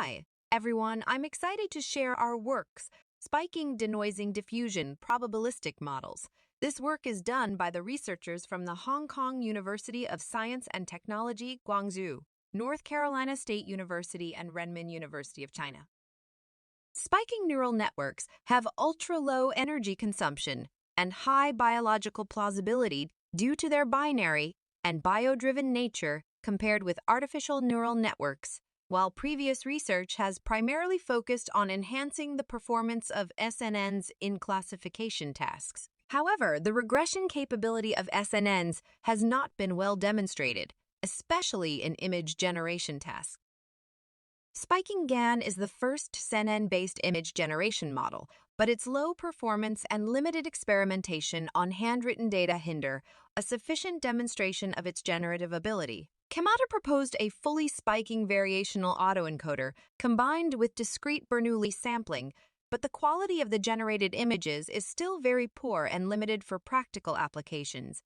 Hi, everyone. I'm excited to share our works, Spiking, Denoising, Diffusion, Probabilistic Models. This work is done by the researchers from the Hong Kong University of Science and Technology, Guangzhou, North Carolina State University, and Renmin University of China. Spiking neural networks have ultra-low energy consumption and high biological plausibility due to their binary and bio-driven nature compared with artificial neural networks, while previous research has primarily focused on enhancing the performance of SNNs in classification tasks. However, the regression capability of SNNs has not been well demonstrated, especially in image generation tasks. Spiking GAN is the first CNN-based image generation model, but its low performance and limited experimentation on handwritten data hinder a sufficient demonstration of its generative ability. Kamada proposed a fully spiking variational autoencoder combined with discrete Bernoulli sampling, but the quality of the generated images is still very poor and limited for practical applications.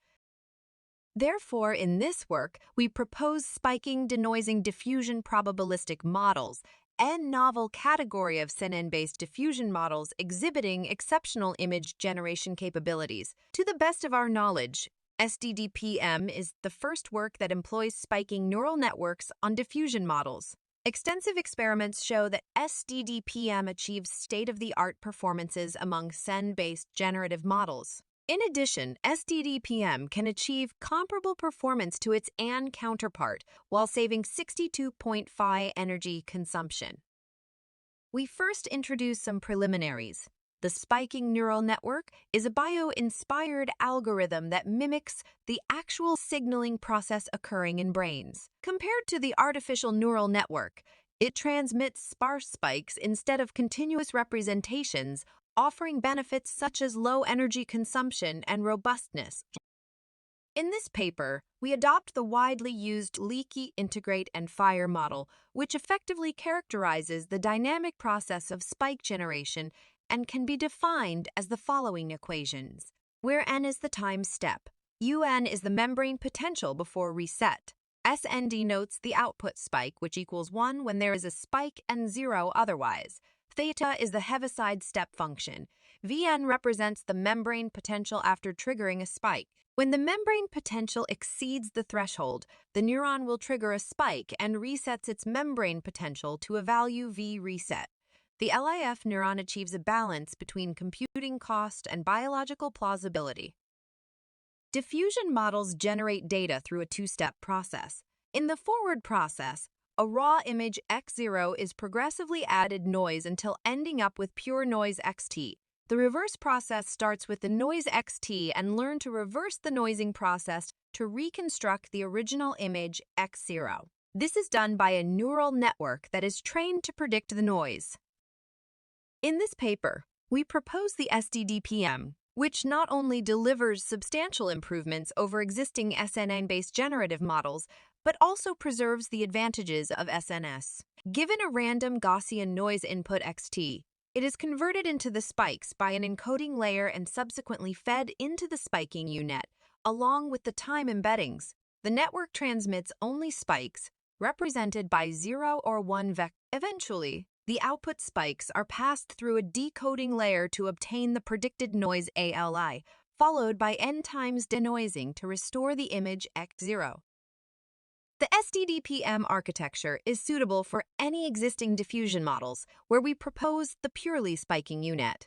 Therefore, in this work, we propose spiking, denoising, diffusion probabilistic models, a novel category of CNN-based diffusion models exhibiting exceptional image generation capabilities. To the best of our knowledge, SDDPM is the first work that employs spiking neural networks on diffusion models. Extensive experiments show that SDDPM achieves state-of-the-art performances among CNN-based generative models. In addition, SDDPM can achieve comparable performance to its AN counterpart while saving 62.5 energy consumption. We first introduce some preliminaries. The spiking neural network is a bio-inspired algorithm that mimics the actual signaling process occurring in brains. Compared to the artificial neural network, it transmits sparse spikes instead of continuous representations, offering benefits such as low energy consumption and robustness. In this paper, we adopt the widely used leaky integrate and fire model, which effectively characterizes the dynamic process of spike generation and can be defined as the following equations, where n is the time step, un is the membrane potential before reset, Sn denotes the output spike, which equals 1 when there is a spike and 0 otherwise. Theta is the Heaviside step function. Vn represents the membrane potential after triggering a spike. When the membrane potential exceeds the threshold, the neuron will trigger a spike and resets its membrane potential to a value V reset. The LIF neuron achieves a balance between computing cost and biological plausibility. Diffusion models generate data through a two-step process. In the forward process, a raw image x0 is progressively added noise until ending up with pure noise xt. The reverse process starts with the noise xt and learn to reverse the noising process to reconstruct the original image x0. This is done by a neural network that is trained to predict the noise. In this paper, we propose the SDDPM, which not only delivers substantial improvements over existing SNN-based generative models, but also preserves the advantages of SNS. Given a random Gaussian noise input xt, it is converted into the spikes by an encoding layer and subsequently fed into the spiking U-net, along with the time embeddings. The network transmits only spikes, represented by 0 or 1 vector. Eventually, the output spikes are passed through a decoding layer to obtain the predicted noise ALI, followed by n times denoising to restore the image x0. The SDDPM architecture is suitable for any existing diffusion models where we propose the purely spiking U-net.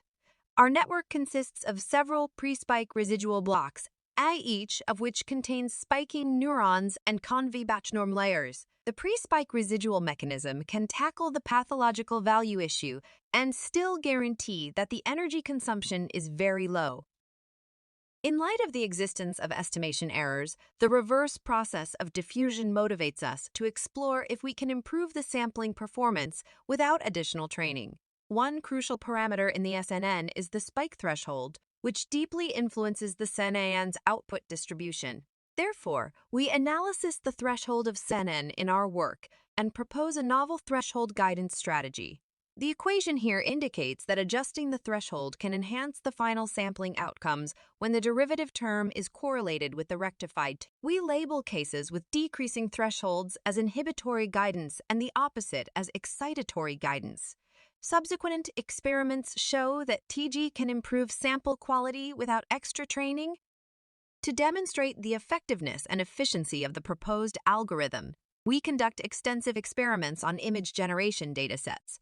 Our network consists of several pre-spike residual blocks, each of which contains spiking neurons and conv-batchnorm layers. The pre-spike residual mechanism can tackle the pathological value issue and still guarantee that the energy consumption is very low. In light of the existence of estimation errors, the reverse process of diffusion motivates us to explore if we can improve the sampling performance without additional training. One crucial parameter in the SNN is the spike threshold, which deeply influences the SNN's output distribution. Therefore, we analyze the threshold of CNN in our work and propose a novel threshold guidance strategy. The equation here indicates that adjusting the threshold can enhance the final sampling outcomes when the derivative term is correlated with the rectified. We label cases with decreasing thresholds as inhibitory guidance and the opposite as excitatory guidance. Subsequent experiments show that TG can improve sample quality without extra training. To demonstrate the effectiveness and efficiency of the proposed algorithm, we conduct extensive experiments on image generation datasets.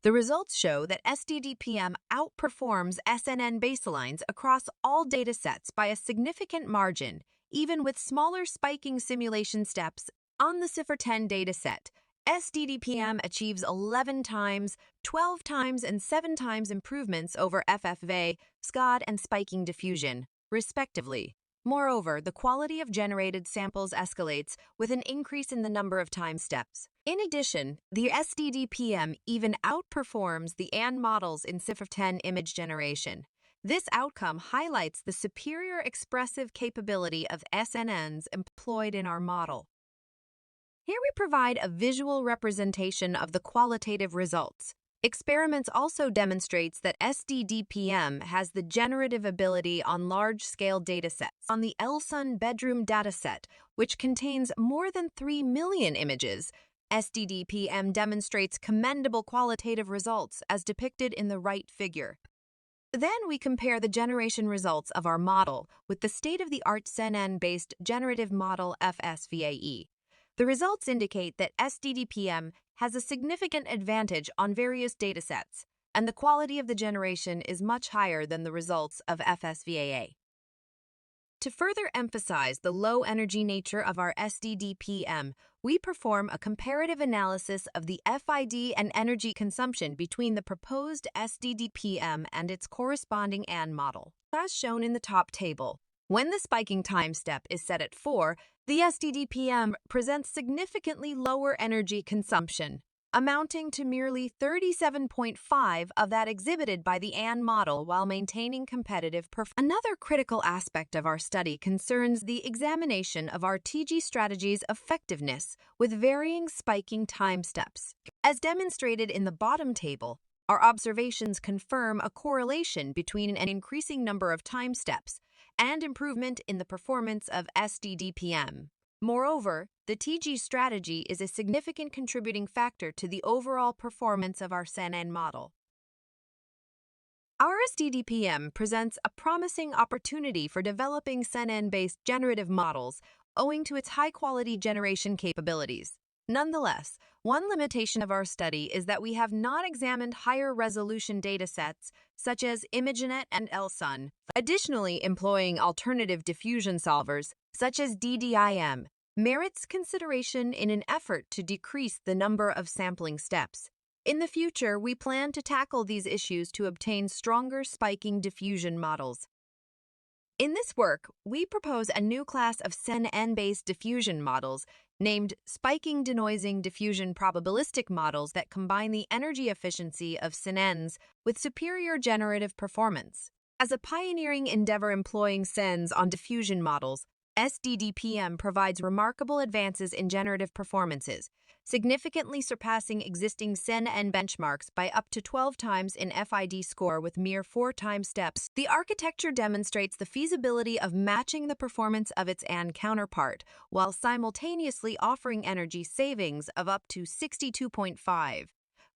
The results show that SDDPM outperforms SNN baselines across all datasets by a significant margin, even with smaller spiking simulation steps. On the CIFAR-10 dataset, SDDPM achieves 11 times, 12 times, and 7 times improvements over FFV, SCOD, and spiking diffusion, respectively. Moreover, the quality of generated samples escalates with an increase in the number of time steps. In addition, the SDDPM even outperforms the AND models in CIFAR-10 image generation. This outcome highlights the superior expressive capability of SNNs employed in our model. Here we provide a visual representation of the qualitative results. Experiments also demonstrates that SDDPM has the generative ability on large-scale datasets. On the LSUN bedroom dataset, which contains more than 3 million images, SDDPM demonstrates commendable qualitative results as depicted in the right figure. Then we compare the generation results of our model with the state-of-the-art CNN-based generative model FSVAE. The results indicate that SDDPM has a significant advantage on various datasets, and the quality of the generation is much higher than the results of FSVAA. To further emphasize the low-energy nature of our SDDPM, we perform a comparative analysis of the FID and energy consumption between the proposed SDDPM and its corresponding AND model. As shown in the top table, when the spiking time step is set at 4, the SDDPM presents significantly lower energy consumption, amounting to merely 37.5 of that exhibited by the AND model while maintaining competitive performance. Another critical aspect of our study concerns the examination of our TG strategy's effectiveness with varying spiking time steps. As demonstrated in the bottom table, our observations confirm a correlation between an increasing number of time steps and improvement in the performance of SDDPM. Moreover, the TG strategy is a significant contributing factor to the overall performance of our CNN model. Our SDDPM presents a promising opportunity for developing CNN-based generative models owing to its high-quality generation capabilities. Nonetheless, one limitation of our study is that we have not examined higher-resolution datasets such as ImageNet and LSUN. Additionally, employing alternative diffusion solvers, such as DDIM, merits consideration in an effort to decrease the number of sampling steps. In the future, we plan to tackle these issues to obtain stronger spiking diffusion models. In this work, we propose a new class of CNN-based diffusion models named Spiking Denoising Diffusion Probabilistic models that combine the energy efficiency of SNNs with superior generative performance. As a pioneering endeavor employing SNNs on diffusion models, SDDPM provides remarkable advances in generative performances, significantly surpassing existing CNN benchmarks by up to 12 times in FID score with mere 4 time steps. The architecture demonstrates the feasibility of matching the performance of its AND counterpart while simultaneously offering energy savings of up to 62.5.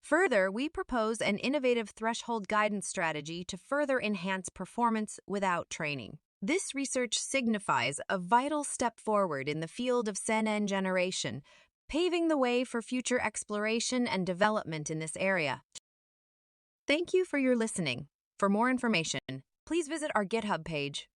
Further, we propose an innovative threshold guidance strategy to further enhance performance without training. This research signifies a vital step forward in the field of CNN generation, paving the way for future exploration and development in this area. Thank you for your listening. For more information, please visit our GitHub page.